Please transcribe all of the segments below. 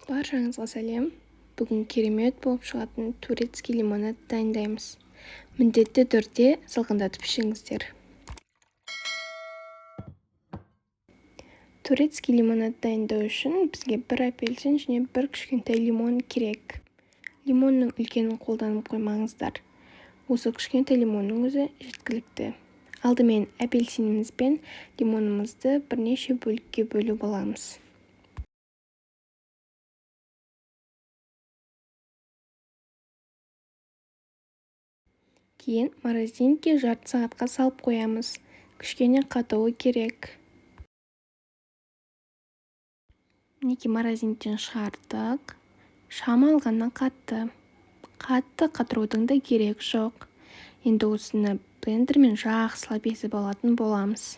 Баршаңызға сәлем. Бүгін керемет болып шығатын турецкий лимонад дайындаймыз. Міндетті түрде салқындатып ішіңіздер. Турецкий лимонад дайындау үшін бізге бір апельсин және бір кішкентай лимон керек. Лимонның үлкенін қолданып қоймаңыздар. Осы кішкентай лимонның өзі жеткілікті. Алдымен апельсиніміз бен лимонымызды бірнеше бөлікке бөліп аламыз. Кейін морозилкеге жарты сағатқа салып қоямыз. Кішкене қатуы керек. Мінекей морозилкеден шығардық. Шамалғаннан қатты. Қатты қатырудың да керек жоқ. Енді осыны блендермен жақсылап езіп алатын боламыз.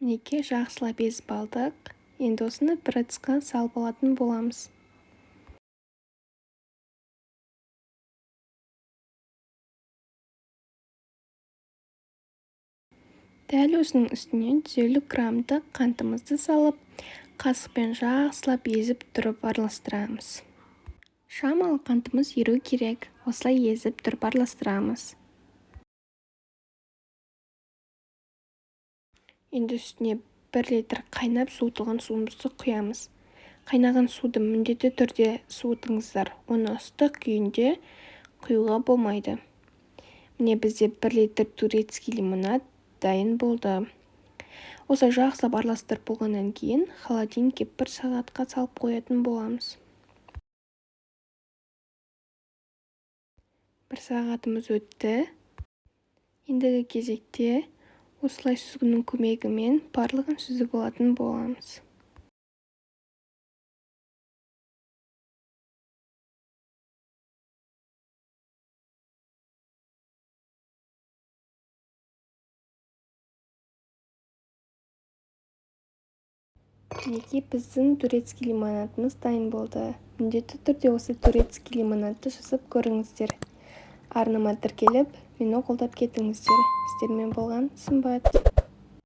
Мінекей жақсылап езіп алдық. Енді осыны бір ыдысқа салып алатын боламыз. Дәл осының үстіне 150 граммдық қантымызды салып, қасықпен жақсылап езіп тұрып араластырамыз. Шамалы қантымыз еру керек, осылай езіп тұрып араластырамыз. Енді үстіне 1 литр қайнап суытылған суымызды құямыз. Қайнаған суды міндетті түрде суытыңыздар. Оны ыстық күйінде құюға болмайды. Міне бізде 1 литр турецкий лимонад дайын болды. Осы жақсылап араластырып болғаннан кейін холодильникке 1 сағатқа салып қоятын боламыз. 1 сағатымыз өтті. Ендігі кезекте осылай сүзгінің көмегімен барлығын сүзіп алатын боламыз. Мінекей біздің турецкий лимонадымыз дайын болды. Міндетті түрде осы турецкий лимонадты жасап көріңіздер. Арнама тіркеліп, мені қолдап кетіңіздер. Сіздермен болған Сымбат.